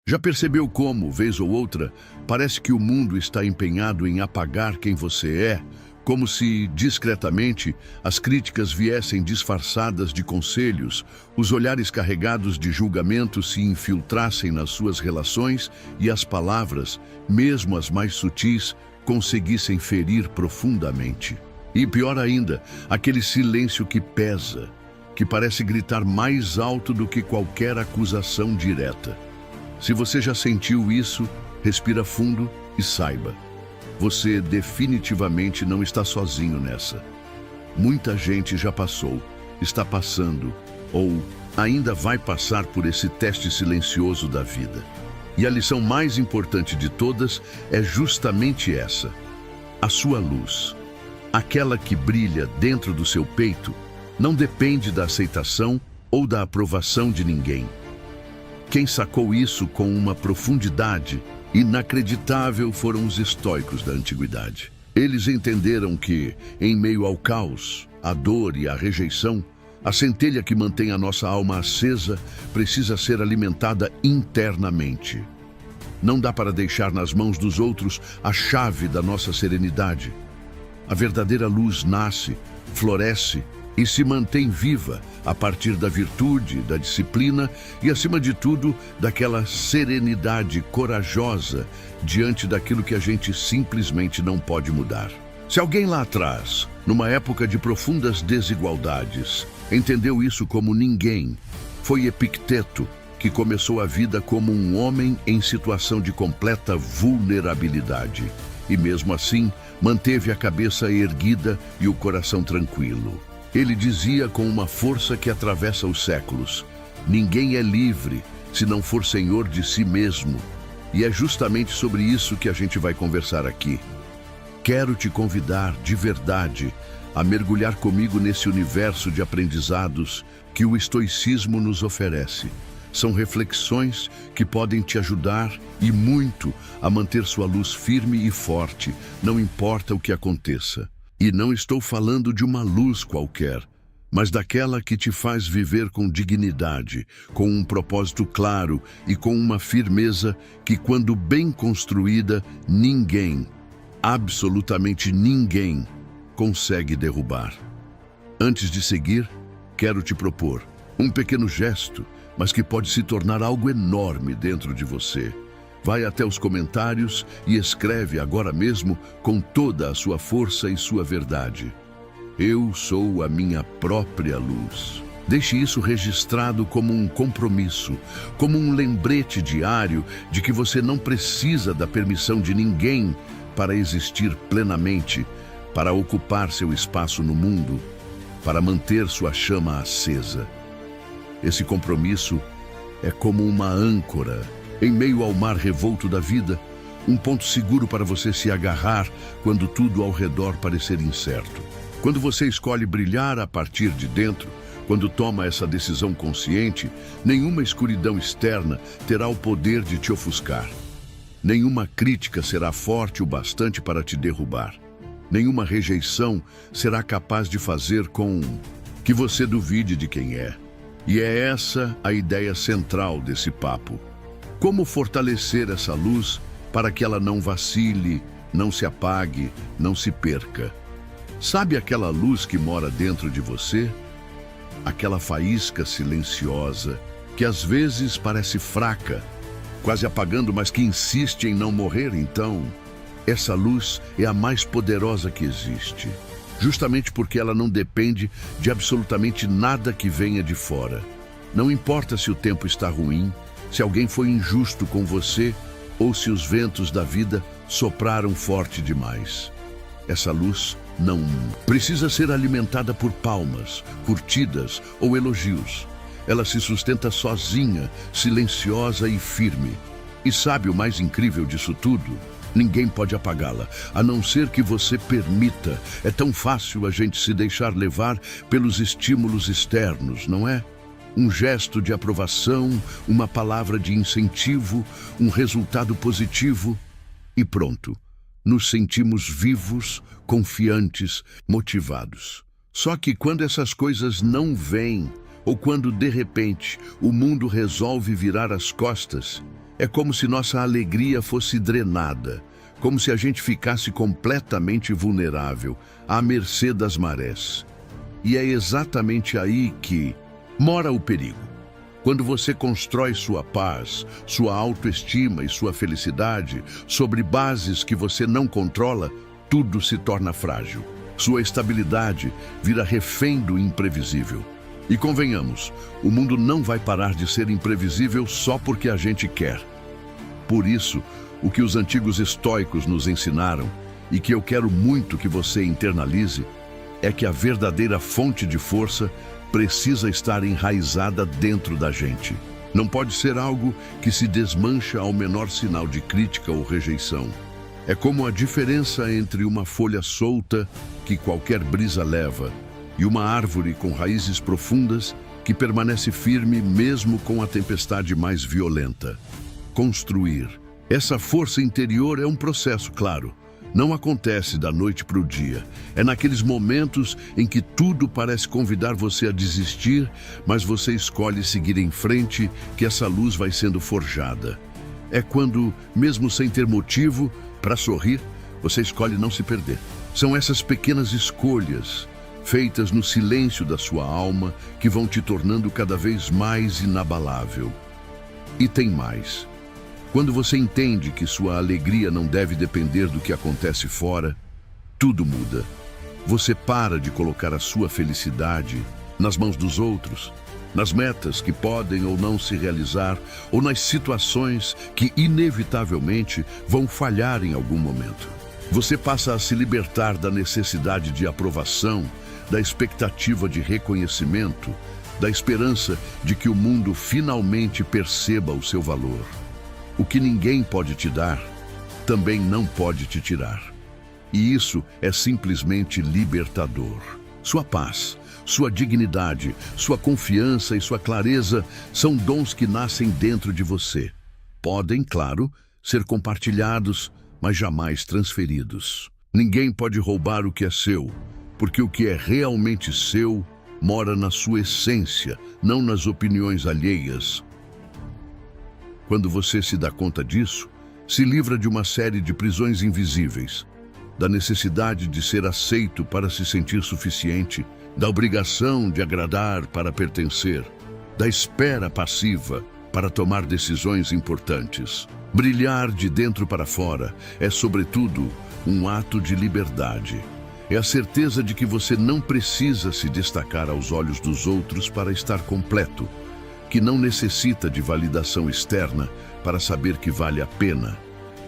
Já percebeu como, vez ou outra, parece que o mundo está empenhado em apagar quem você é, como se, discretamente, as críticas viessem disfarçadas de conselhos, os olhares carregados de julgamento se infiltrassem nas suas relações e as palavras, mesmo as mais sutis, conseguissem ferir profundamente. E pior ainda, aquele silêncio que pesa, que parece gritar mais alto do que qualquer acusação direta. Se você já sentiu isso, respira fundo e saiba. Você definitivamente não está sozinho nessa. Muita gente já passou, está passando, ou ainda vai passar por esse teste silencioso da vida. E a lição mais importante de todas é justamente essa. A sua luz, aquela que brilha dentro do seu peito, não depende da aceitação ou da aprovação de ninguém. Quem sacou isso com uma profundidade inacreditável foram os estoicos da antiguidade. Eles entenderam que, em meio ao caos, à dor e à rejeição, a centelha que mantém a nossa alma acesa precisa ser alimentada internamente. Não dá para deixar nas mãos dos outros a chave da nossa serenidade. A verdadeira luz nasce, floresce e se mantém viva a partir da virtude, da disciplina e, acima de tudo, daquela serenidade corajosa diante daquilo que a gente simplesmente não pode mudar. Se alguém lá atrás, numa época de profundas desigualdades, entendeu isso como ninguém, foi Epicteto, que começou a vida como um homem em situação de completa vulnerabilidade. E mesmo assim, manteve a cabeça erguida e o coração tranquilo. Ele dizia com uma força que atravessa os séculos: ninguém é livre se não for senhor de si mesmo. E é justamente sobre isso que a gente vai conversar aqui. Quero te convidar, de verdade, a mergulhar comigo nesse universo de aprendizados que o estoicismo nos oferece. São reflexões que podem te ajudar e muito a manter sua luz firme e forte, não importa o que aconteça. E não estou falando de uma luz qualquer, mas daquela que te faz viver com dignidade, com um propósito claro e com uma firmeza que, quando bem construída, ninguém, absolutamente ninguém, consegue derrubar. Antes de seguir, quero te propor um pequeno gesto, mas que pode se tornar algo enorme dentro de você. Vai até os comentários e escreve agora mesmo com toda a sua força e sua verdade: eu sou a minha própria luz. Deixe isso registrado como um compromisso, como um lembrete diário de que você não precisa da permissão de ninguém para existir plenamente, para ocupar seu espaço no mundo, para manter sua chama acesa. Esse compromisso é como uma âncora em meio ao mar revolto da vida, um ponto seguro para você se agarrar quando tudo ao redor parecer incerto. Quando você escolhe brilhar a partir de dentro, quando toma essa decisão consciente, nenhuma escuridão externa terá o poder de te ofuscar. Nenhuma crítica será forte o bastante para te derrubar. Nenhuma rejeição será capaz de fazer com que você duvide de quem é. E é essa a ideia central desse papo. Como fortalecer essa luz para que ela não vacile, não se apague, não se perca? Sabe aquela luz que mora dentro de você? Aquela faísca silenciosa, que às vezes parece fraca, quase apagando, mas que insiste em não morrer. Então, essa luz é a mais poderosa que existe, justamente porque ela não depende de absolutamente nada que venha de fora. Não importa se o tempo está ruim, se alguém foi injusto com você ou se os ventos da vida sopraram forte demais. Essa luz não precisa ser alimentada por palmas, curtidas ou elogios. Ela se sustenta sozinha, silenciosa e firme. E sabe o mais incrível disso tudo? Ninguém pode apagá-la, a não ser que você permita. É tão fácil a gente se deixar levar pelos estímulos externos, não é? Um gesto de aprovação, uma palavra de incentivo, um resultado positivo e pronto. Nos sentimos vivos, confiantes, motivados. Só que quando essas coisas não vêm, ou quando de repente o mundo resolve virar as costas, É como se nossa alegria fosse drenada, como se a gente ficasse completamente vulnerável, à mercê das marés. E é exatamente aí que mora o perigo. Quando você constrói sua paz, sua autoestima e sua felicidade sobre bases que você não controla, tudo se torna frágil. Sua estabilidade vira refém do imprevisível. E convenhamos, o mundo não vai parar de ser imprevisível só porque a gente quer. Por isso, o que os antigos estoicos nos ensinaram, e que eu quero muito que você internalize, é que a verdadeira fonte de força precisa estar enraizada dentro da gente. Não pode ser algo que se desmancha ao menor sinal de crítica ou rejeição. É como a diferença entre uma folha solta que qualquer brisa leva e uma árvore com raízes profundas que permanece firme mesmo com a tempestade mais violenta. Construir. Essa força interior é um processo, claro. Não acontece da noite para o dia. É naqueles momentos em que tudo parece convidar você a desistir, mas você escolhe seguir em frente que essa luz vai sendo forjada. É quando, mesmo sem ter motivo para sorrir, você escolhe não se perder. São essas pequenas escolhas, feitas no silêncio da sua alma, que vão te tornando cada vez mais inabalável. E tem mais. Quando você entende que sua alegria não deve depender do que acontece fora, tudo muda. Você para de colocar a sua felicidade nas mãos dos outros, nas metas que podem ou não se realizar, ou nas situações que inevitavelmente vão falhar em algum momento. Você passa a se libertar da necessidade de aprovação, da expectativa de reconhecimento, da esperança de que o mundo finalmente perceba o seu valor. O que ninguém pode te dar, também não pode te tirar. E isso é simplesmente libertador. Sua paz, sua dignidade, sua confiança e sua clareza são dons que nascem dentro de você. Podem, claro, ser compartilhados, mas jamais transferidos. Ninguém pode roubar o que é seu, porque o que é realmente seu mora na sua essência, não nas opiniões alheias. Quando você se dá conta disso, se livra de uma série de prisões invisíveis, da necessidade de ser aceito para se sentir suficiente, da obrigação de agradar para pertencer, da espera passiva para tomar decisões importantes. Brilhar de dentro para fora é, sobretudo, um ato de liberdade. É a certeza de que você não precisa se destacar aos olhos dos outros para estar completo, que não necessita de validação externa para saber que vale a pena,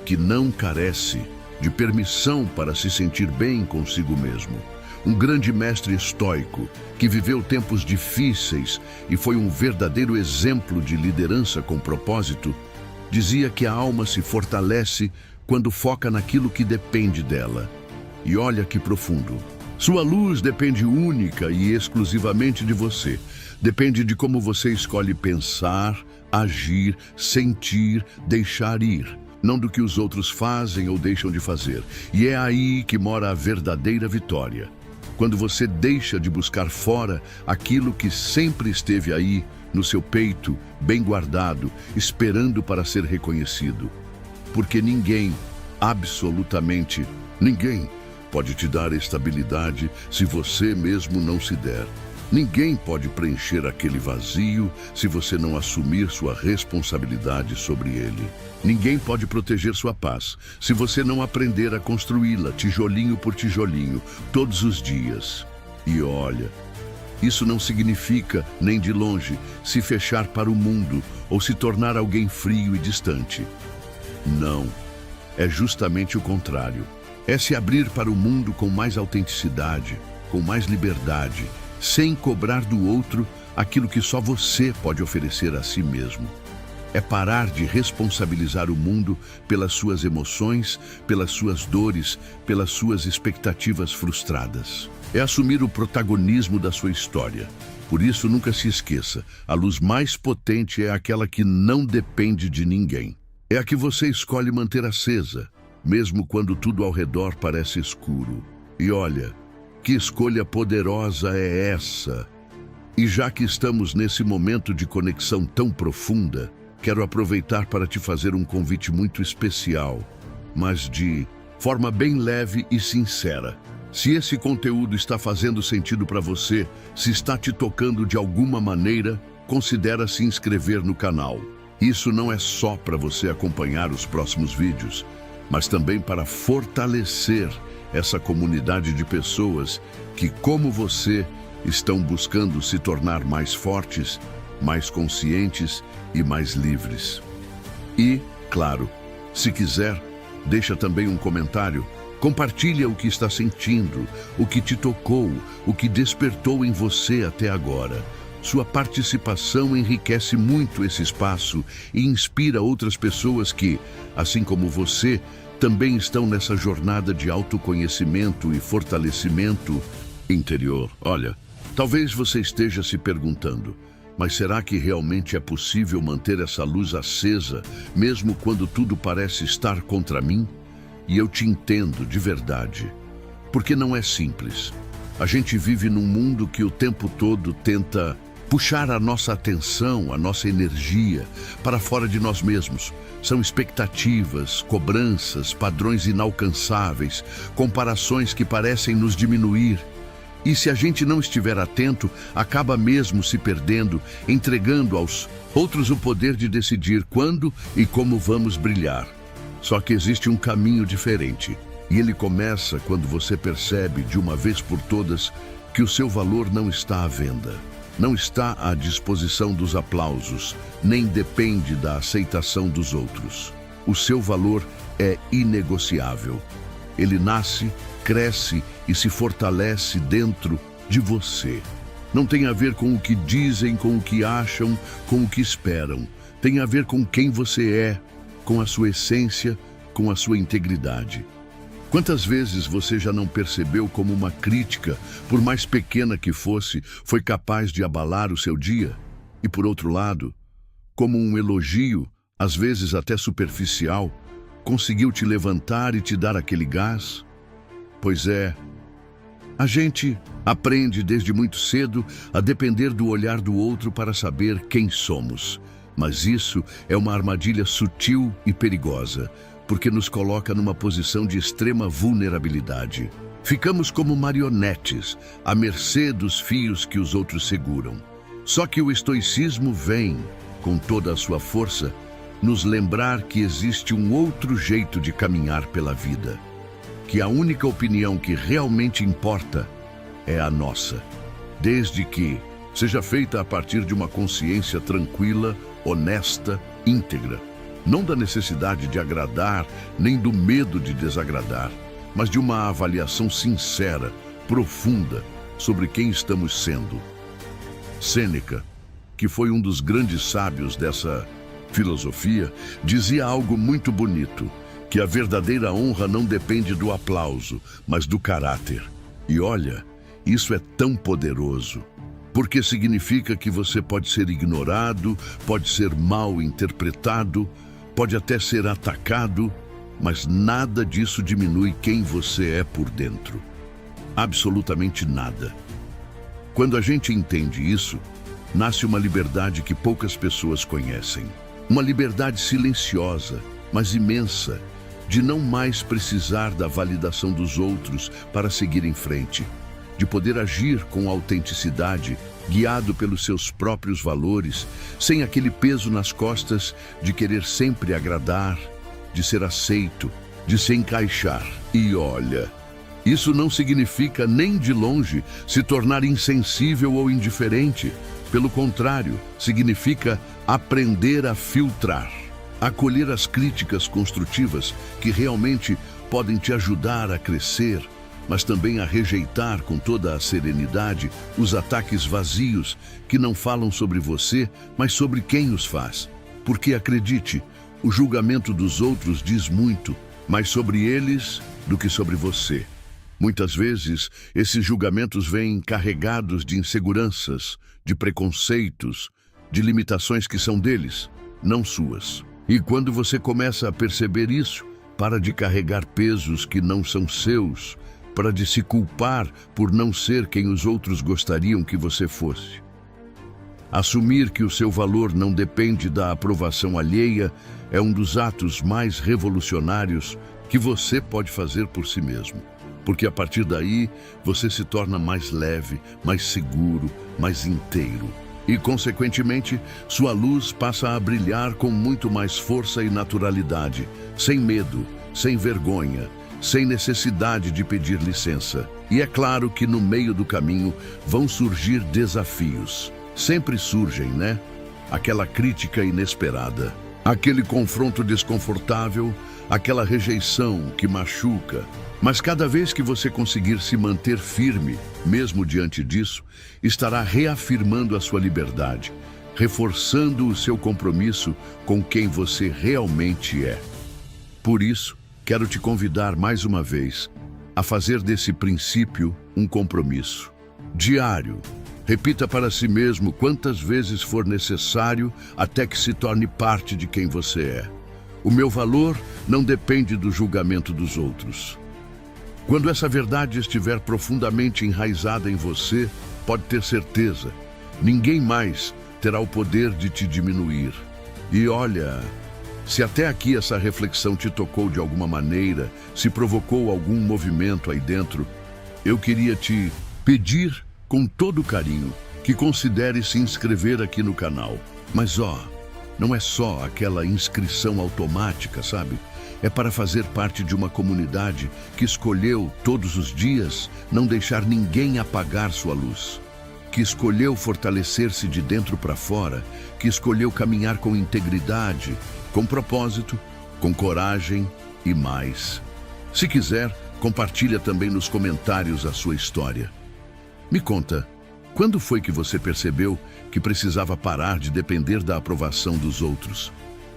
que não carece de permissão para se sentir bem consigo mesmo. Um grande mestre estoico que viveu tempos difíceis e foi um verdadeiro exemplo de liderança com propósito, dizia que a alma se fortalece quando foca naquilo que depende dela. E olha que profundo. Sua luz depende única e exclusivamente de você. Depende de como você escolhe pensar, agir, sentir, deixar ir, não do que os outros fazem ou deixam de fazer. E é aí que mora a verdadeira vitória. Quando você deixa de buscar fora aquilo que sempre esteve aí, no seu peito, bem guardado, esperando para ser reconhecido. Porque ninguém, absolutamente ninguém, pode te dar estabilidade se você mesmo não se der. Ninguém pode preencher aquele vazio se você não assumir sua responsabilidade sobre ele. Ninguém pode proteger sua paz se você não aprender a construí-la tijolinho por tijolinho, todos os dias. E olha, isso não significa, nem de longe, se fechar para o mundo ou se tornar alguém frio e distante. Não, é justamente o contrário. É se abrir para o mundo com mais autenticidade, com mais liberdade, sem cobrar do outro aquilo que só você pode oferecer a si mesmo. É parar de responsabilizar o mundo pelas suas emoções, pelas suas dores, pelas suas expectativas frustradas. É assumir o protagonismo da sua história. Por isso, nunca se esqueça, a luz mais potente é aquela que não depende de ninguém. É a que você escolhe manter acesa, mesmo quando tudo ao redor parece escuro. E olha, que escolha poderosa é essa? E já que estamos nesse momento de conexão tão profunda, quero aproveitar para te fazer um convite muito especial, mas de forma bem leve e sincera. Se esse conteúdo está fazendo sentido para você, se está te tocando de alguma maneira, considere se inscrever no canal. Isso não é só para você acompanhar os próximos vídeos, mas também para fortalecer essa comunidade de pessoas que, como você, estão buscando se tornar mais fortes, mais conscientes e mais livres. E, claro, se quiser, deixa também um comentário. Compartilha o que está sentindo, o que te tocou, o que despertou em você até agora. Sua participação enriquece muito esse espaço e inspira outras pessoas que, assim como você, também estão nessa jornada de autoconhecimento e fortalecimento interior. Olha, talvez você esteja se perguntando, mas será que realmente é possível manter essa luz acesa, mesmo quando tudo parece estar contra mim? E eu te entendo de verdade, porque não é simples. A gente vive num mundo que o tempo todo tenta puxar a nossa atenção, a nossa energia para fora de nós mesmos. São expectativas, cobranças, padrões inalcançáveis, comparações que parecem nos diminuir. E se a gente não estiver atento, acaba mesmo se perdendo, entregando aos outros o poder de decidir quando e como vamos brilhar. Só que existe um caminho diferente, e ele começa quando você percebe de uma vez por todas que o seu valor não está à venda, não está à disposição dos aplausos, nem depende da aceitação dos outros. O seu valor é inegociável. Ele nasce, cresce e se fortalece dentro de você. Não tem a ver com o que dizem, com o que acham, com o que esperam. Tem a ver com quem você é, com a sua essência, com a sua integridade. Quantas vezes você já não percebeu como uma crítica, por mais pequena que fosse, foi capaz de abalar o seu dia? E por outro lado, como um elogio, às vezes até superficial, conseguiu te levantar e te dar aquele gás? Pois é, a gente aprende desde muito cedo a depender do olhar do outro para saber quem somos. Mas isso é uma armadilha sutil e perigosa, porque nos coloca numa posição de extrema vulnerabilidade. Ficamos como marionetes, à mercê dos fios que os outros seguram. Só que o estoicismo vem, com toda a sua força, nos lembrar que existe um outro jeito de caminhar pela vida, que a única opinião que realmente importa é a nossa, desde que seja feita a partir de uma consciência tranquila, honesta, íntegra, não da necessidade de agradar, nem do medo de desagradar, mas de uma avaliação sincera, profunda, sobre quem estamos sendo. Sêneca, que foi um dos grandes sábios dessa filosofia, dizia algo muito bonito, que a verdadeira honra não depende do aplauso, mas do caráter. E olha, isso é tão poderoso, porque significa que você pode ser ignorado, pode ser mal interpretado, pode até ser atacado, mas nada disso diminui quem você é por dentro. Absolutamente nada. Quando a gente entende isso, nasce uma liberdade que poucas pessoas conhecem. Uma liberdade silenciosa, mas imensa, de não mais precisar da validação dos outros para seguir em frente, de poder agir com autenticidade, guiado pelos seus próprios valores, sem aquele peso nas costas de querer sempre agradar, de ser aceito, de se encaixar. E olha, isso não significa nem de longe se tornar insensível ou indiferente. Pelo contrário, significa aprender a filtrar, acolher as críticas construtivas que realmente podem te ajudar a crescer, mas também a rejeitar com toda a serenidade os ataques vazios que não falam sobre você, mas sobre quem os faz. Porque, acredite, o julgamento dos outros diz muito, mais sobre eles do que sobre você. Muitas vezes, esses julgamentos vêm carregados de inseguranças, de preconceitos, de limitações que são deles, não suas. E quando você começa a perceber isso, para de carregar pesos que não são seus, para de se culpar por não ser quem os outros gostariam que você fosse. Assumir que o seu valor não depende da aprovação alheia é um dos atos mais revolucionários que você pode fazer por si mesmo. Porque a partir daí, você se torna mais leve, mais seguro, mais inteiro. E, consequentemente, sua luz passa a brilhar com muito mais força e naturalidade, sem medo, sem vergonha, sem necessidade de pedir licença. E é claro que no meio do caminho vão surgir desafios. Sempre surgem, né? Aquela crítica inesperada, aquele confronto desconfortável, aquela rejeição que machuca. Mas cada vez que você conseguir se manter firme, mesmo diante disso, estará reafirmando a sua liberdade, reforçando o seu compromisso com quem você realmente é. Por isso, quero te convidar mais uma vez a fazer desse princípio um compromisso diário. Repita para si mesmo quantas vezes for necessário até que se torne parte de quem você é. O meu valor não depende do julgamento dos outros. Quando essa verdade estiver profundamente enraizada em você, pode ter certeza, ninguém mais terá o poder de te diminuir. E olha, se até aqui essa reflexão te tocou de alguma maneira, se provocou algum movimento aí dentro, eu queria te pedir com todo carinho que considere se inscrever aqui no canal. Mas não é só aquela inscrição automática, sabe? É para fazer parte de uma comunidade que escolheu todos os dias não deixar ninguém apagar sua luz, que escolheu fortalecer-se de dentro para fora, que escolheu caminhar com integridade, com propósito, com coragem e mais. Se quiser, compartilha também nos comentários a sua história. Me conta, quando foi que você percebeu que precisava parar de depender da aprovação dos outros?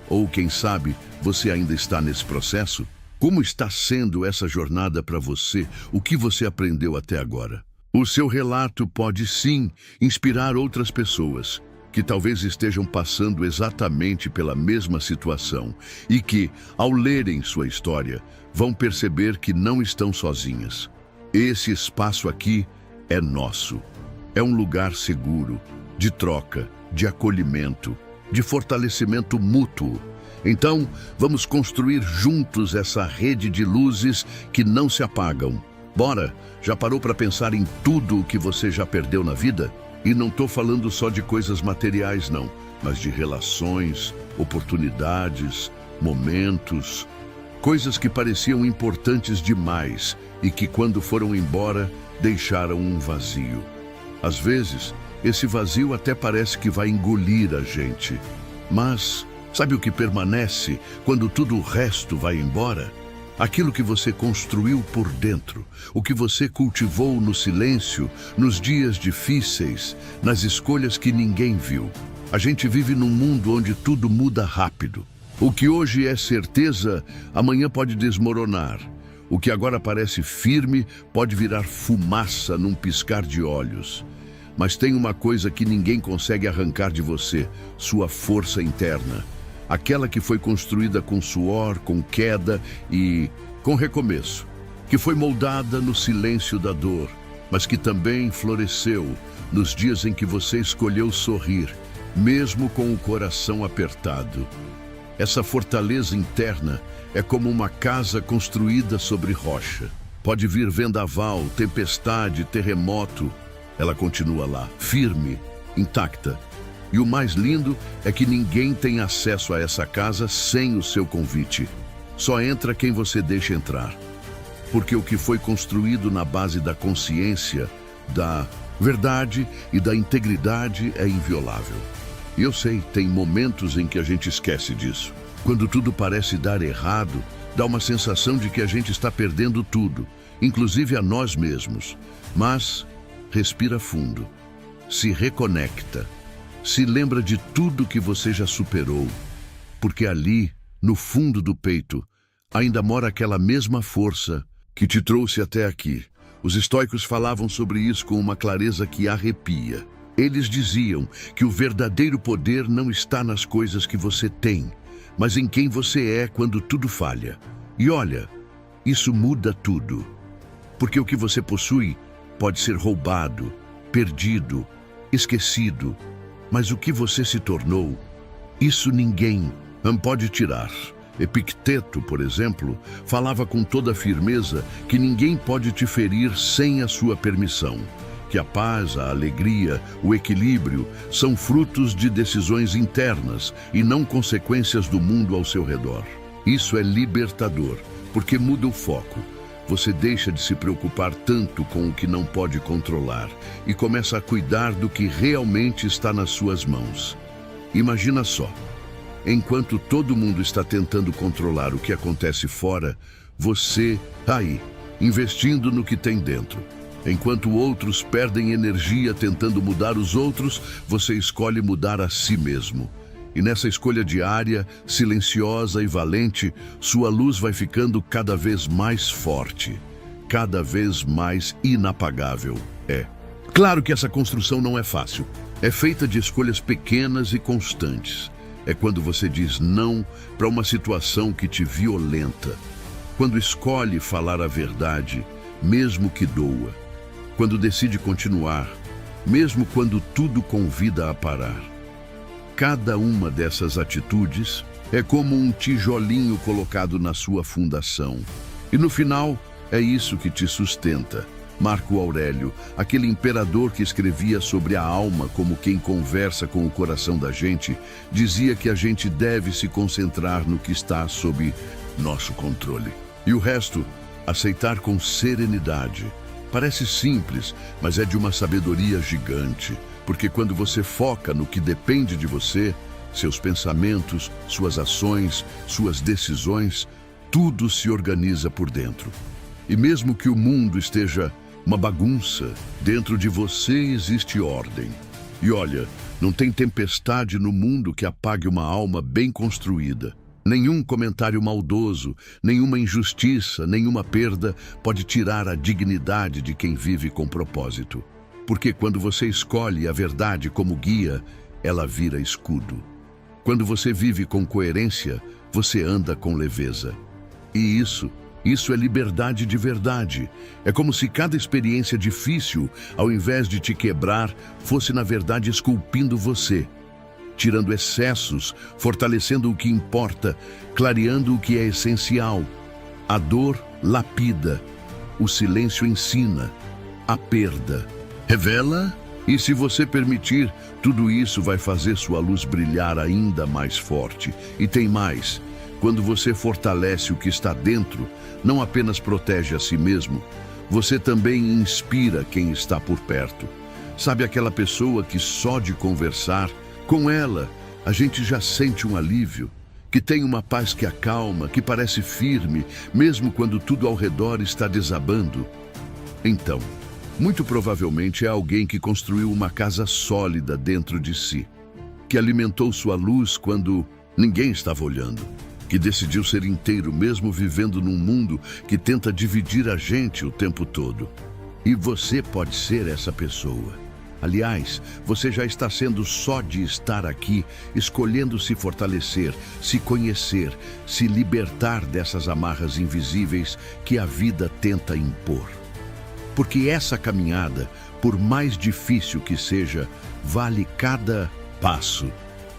Ou, quem sabe, você ainda está nesse processo? Como está sendo essa jornada para você? O que você aprendeu até agora? O seu relato pode, sim, inspirar outras pessoas que talvez estejam passando exatamente pela mesma situação e que, ao lerem sua história, vão perceber que não estão sozinhas. Esse espaço aqui é nosso. É um lugar seguro, de troca, de acolhimento, de fortalecimento mútuo. Então, vamos construir juntos essa rede de luzes que não se apagam. Bora? Já parou para pensar em tudo o que você já perdeu na vida? E não estou falando só de coisas materiais, não, mas de relações, oportunidades, momentos, coisas que pareciam importantes demais e que, quando foram embora, deixaram um vazio. Às vezes, esse vazio até parece que vai engolir a gente. Mas sabe o que permanece quando tudo o resto vai embora? Aquilo que você construiu por dentro, o que você cultivou no silêncio, nos dias difíceis, nas escolhas que ninguém viu. A gente vive num mundo onde tudo muda rápido. O que hoje é certeza, amanhã pode desmoronar. O que agora parece firme pode virar fumaça num piscar de olhos. Mas tem uma coisa que ninguém consegue arrancar de você: sua força interna. Aquela que foi construída com suor, com queda e com recomeço. Que foi moldada no silêncio da dor, mas que também floresceu nos dias em que você escolheu sorrir, mesmo com o coração apertado. Essa fortaleza interna é como uma casa construída sobre rocha. Pode vir vendaval, tempestade, terremoto. Ela continua lá, firme, intacta. E o mais lindo é que ninguém tem acesso a essa casa sem o seu convite. Só entra quem você deixa entrar. Porque o que foi construído na base da consciência, da verdade e da integridade é inviolável. E eu sei, tem momentos em que a gente esquece disso. Quando tudo parece dar errado, dá uma sensação de que a gente está perdendo tudo, inclusive a nós mesmos. Mas respira fundo, se reconecta, se lembra de tudo que você já superou, porque ali, no fundo do peito, ainda mora aquela mesma força que te trouxe até aqui. Os estoicos falavam sobre isso com uma clareza que arrepia. Eles diziam que o verdadeiro poder não está nas coisas que você tem, mas em quem você é quando tudo falha. E olha, isso muda tudo, porque o que você possui pode ser roubado, perdido, esquecido, mas o que você se tornou, isso ninguém pode tirar. Epicteto, por exemplo, falava com toda firmeza que ninguém pode te ferir sem a sua permissão, que a paz, a alegria, o equilíbrio são frutos de decisões internas e não consequências do mundo ao seu redor. Isso é libertador, porque muda o foco. Você deixa de se preocupar tanto com o que não pode controlar e começa a cuidar do que realmente está nas suas mãos. Imagina só, enquanto todo mundo está tentando controlar o que acontece fora, você, aí, investindo no que tem dentro. Enquanto outros perdem energia tentando mudar os outros, você escolhe mudar a si mesmo. E nessa escolha diária, silenciosa e valente, sua luz vai ficando cada vez mais forte, cada vez mais inapagável. Claro que essa construção não é fácil. É feita de escolhas pequenas e constantes. É quando você diz não para uma situação que te violenta. Quando escolhe falar a verdade, mesmo que doa. Quando decide continuar, mesmo quando tudo convida a parar. Cada uma dessas atitudes é como um tijolinho colocado na sua fundação. E no final, é isso que te sustenta. Marco Aurélio, aquele imperador que escrevia sobre a alma como quem conversa com o coração da gente, dizia que a gente deve se concentrar no que está sob nosso controle. E o resto, aceitar com serenidade. Parece simples, mas é de uma sabedoria gigante. Porque quando você foca no que depende de você, seus pensamentos, suas ações, suas decisões, tudo se organiza por dentro. E mesmo que o mundo esteja uma bagunça, dentro de você existe ordem. E olha, não tem tempestade no mundo que apague uma alma bem construída. Nenhum comentário maldoso, nenhuma injustiça, nenhuma perda pode tirar a dignidade de quem vive com propósito. Porque quando você escolhe a verdade como guia, ela vira escudo. Quando você vive com coerência, você anda com leveza. E isso é liberdade de verdade. É como se cada experiência difícil, ao invés de te quebrar, fosse na verdade esculpindo você. Tirando excessos, fortalecendo o que importa, clareando o que é essencial. A dor lapida, o silêncio ensina, a perda revela, e se você permitir, tudo isso vai fazer sua luz brilhar ainda mais forte. E tem mais, quando você fortalece o que está dentro, não apenas protege a si mesmo, você também inspira quem está por perto. Sabe aquela pessoa que só de conversar com ela, a gente já sente um alívio, que tem uma paz que acalma, que parece firme, mesmo quando tudo ao redor está desabando? Então, muito provavelmente é alguém que construiu uma casa sólida dentro de si, que alimentou sua luz quando ninguém estava olhando, que decidiu ser inteiro mesmo vivendo num mundo que tenta dividir a gente o tempo todo. E você pode ser essa pessoa. Aliás, você já está sendo só de estar aqui, escolhendo se fortalecer, se conhecer, se libertar dessas amarras invisíveis que a vida tenta impor. Porque essa caminhada, por mais difícil que seja, vale cada passo.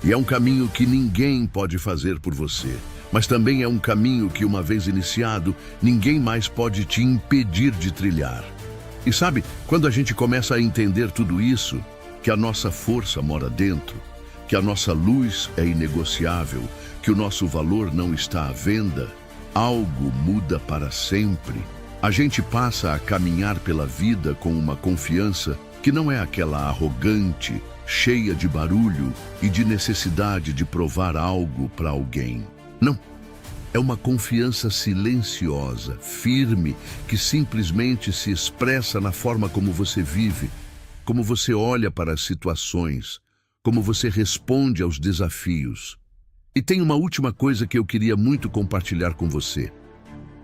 E é um caminho que ninguém pode fazer por você. Mas também é um caminho que, uma vez iniciado, ninguém mais pode te impedir de trilhar. E sabe, quando a gente começa a entender tudo isso, que a nossa força mora dentro, que a nossa luz é inegociável, que o nosso valor não está à venda, algo muda para sempre. A gente passa a caminhar pela vida com uma confiança que não é aquela arrogante, cheia de barulho e de necessidade de provar algo para alguém. Não. É uma confiança silenciosa, firme, que simplesmente se expressa na forma como você vive, como você olha para as situações, como você responde aos desafios. E tem uma última coisa que eu queria muito compartilhar com você.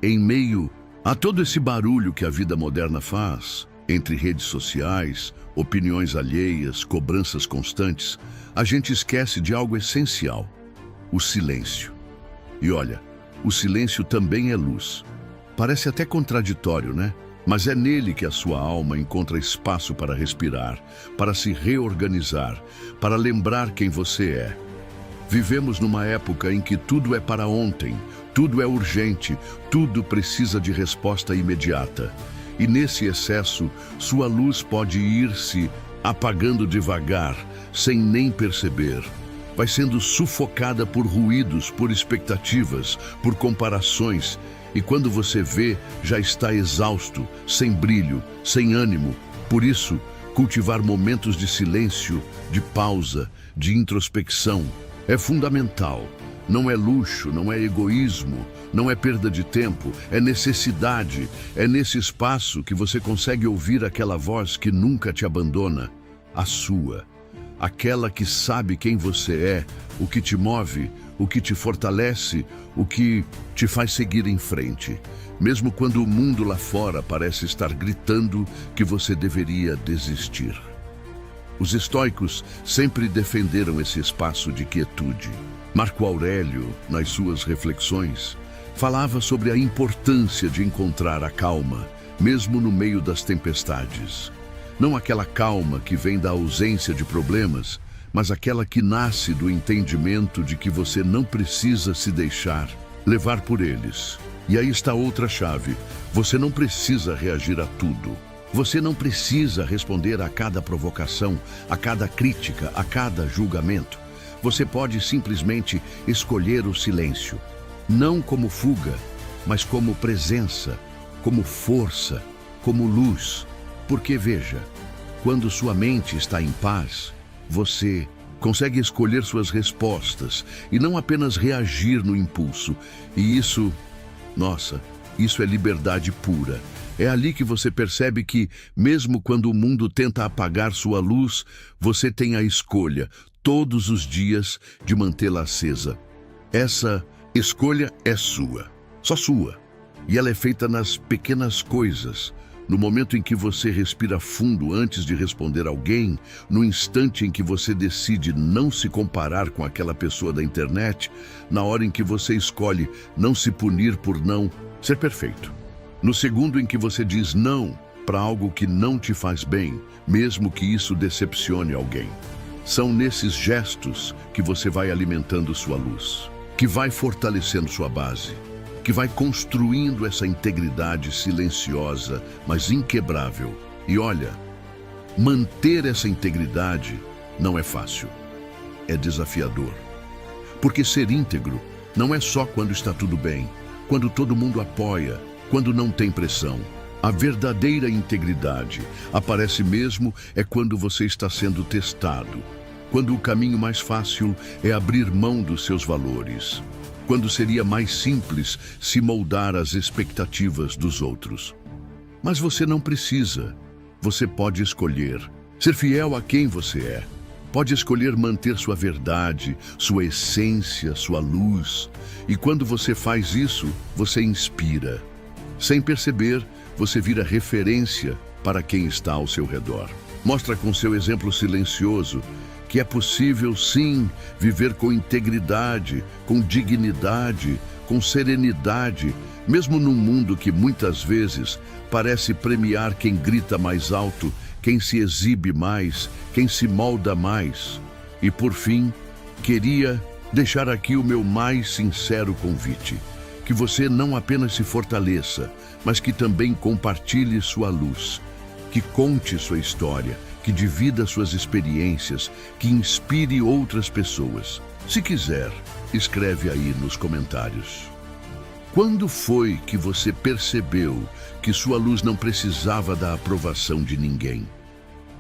Em meio a todo esse barulho que a vida moderna faz, entre redes sociais, opiniões alheias, cobranças constantes, a gente esquece de algo essencial: o silêncio. E olha, o silêncio também é luz. Parece até contraditório, né? Mas é nele que a sua alma encontra espaço para respirar, para se reorganizar, para lembrar quem você é. Vivemos numa época em que tudo é para ontem, tudo é urgente, tudo precisa de resposta imediata. E nesse excesso, sua luz pode ir-se apagando devagar, sem nem perceber. Vai sendo sufocada por ruídos, por expectativas, por comparações. E quando você vê, já está exausto, sem brilho, sem ânimo. Por isso, cultivar momentos de silêncio, de pausa, de introspecção é fundamental. Não é luxo, não é egoísmo, não é perda de tempo, é necessidade. É nesse espaço que você consegue ouvir aquela voz que nunca te abandona, a sua. Aquela que sabe quem você é, o que te move, o que te fortalece, o que te faz seguir em frente. Mesmo quando o mundo lá fora parece estar gritando que você deveria desistir. Os estoicos sempre defenderam esse espaço de quietude. Marco Aurélio, nas suas reflexões, falava sobre a importância de encontrar a calma, mesmo no meio das tempestades. Não aquela calma que vem da ausência de problemas, mas aquela que nasce do entendimento de que você não precisa se deixar levar por eles. E aí está outra chave. Você não precisa reagir a tudo. Você não precisa responder a cada provocação, a cada crítica, a cada julgamento. Você pode simplesmente escolher o silêncio. Não como fuga, mas como presença, como força, como luz. Porque veja, quando sua mente está em paz, você consegue escolher suas respostas e não apenas reagir no impulso. E isso, nossa, isso é liberdade pura. É ali que você percebe que, mesmo quando o mundo tenta apagar sua luz, você tem a escolha, todos os dias, de mantê-la acesa. Essa escolha é sua, só sua. E ela é feita nas pequenas coisas. No momento em que você respira fundo antes de responder alguém, no instante em que você decide não se comparar com aquela pessoa da internet, na hora em que você escolhe não se punir por não ser perfeito. No segundo em que você diz não para algo que não te faz bem, mesmo que isso decepcione alguém. São nesses gestos que você vai alimentando sua luz, que vai fortalecendo sua base, que vai construindo essa integridade silenciosa, mas inquebrável. E olha, manter essa integridade não é fácil, é desafiador. Porque ser íntegro não é só quando está tudo bem, quando todo mundo apoia, quando não tem pressão. A verdadeira integridade aparece mesmo é quando você está sendo testado, quando o caminho mais fácil é abrir mão dos seus valores, quando seria mais simples se moldar às expectativas dos outros. Mas você não precisa. Você pode escolher ser fiel a quem você é. Pode escolher manter sua verdade, sua essência, sua luz. E quando você faz isso, você inspira. Sem perceber, você vira referência para quem está ao seu redor. Mostra com seu exemplo silencioso que é possível, sim, viver com integridade, com dignidade, com serenidade, mesmo num mundo que muitas vezes parece premiar quem grita mais alto, quem se exibe mais, quem se molda mais. E por fim, queria deixar aqui o meu mais sincero convite, que você não apenas se fortaleça, mas que também compartilhe sua luz, que conte sua história, que divida suas experiências, que inspire outras pessoas. Se quiser, escreve aí nos comentários. Quando foi que você percebeu que sua luz não precisava da aprovação de ninguém?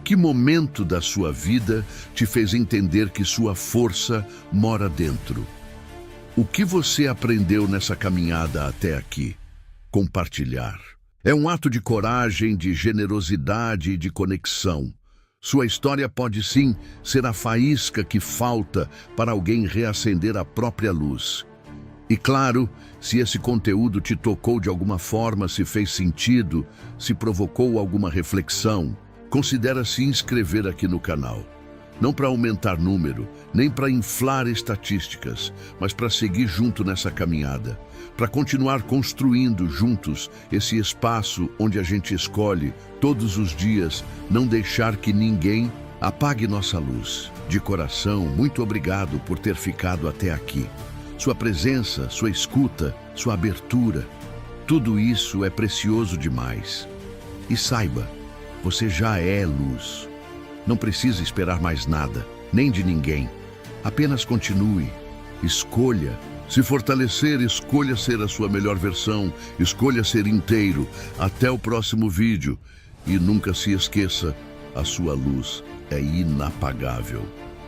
Que momento da sua vida te fez entender que sua força mora dentro? O que você aprendeu nessa caminhada até aqui? Compartilhar. É um ato de coragem, de generosidade e de conexão. Sua história pode sim ser a faísca que falta para alguém reacender a própria luz. E claro, se esse conteúdo te tocou de alguma forma, se fez sentido, se provocou alguma reflexão, considera se inscrever aqui no canal. Não para aumentar número, nem para inflar estatísticas, mas para seguir junto nessa caminhada, para continuar construindo juntos esse espaço onde a gente escolhe, todos os dias, não deixar que ninguém apague nossa luz. De coração, muito obrigado por ter ficado até aqui. Sua presença, sua escuta, sua abertura, tudo isso é precioso demais. E saiba, você já é luz. Não precisa esperar mais nada, nem de ninguém. Apenas continue, escolha. Se fortalecer, escolha ser a sua melhor versão, escolha ser inteiro. Até o próximo vídeo. E nunca se esqueça, a sua luz é inapagável.